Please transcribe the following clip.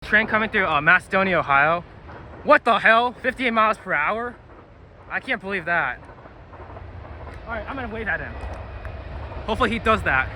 train coming through Macedonia, Ohio. What the hell? 58 miles per hour? I can't believe that. All right, I'm gonna wave at him. Hopefully he does that.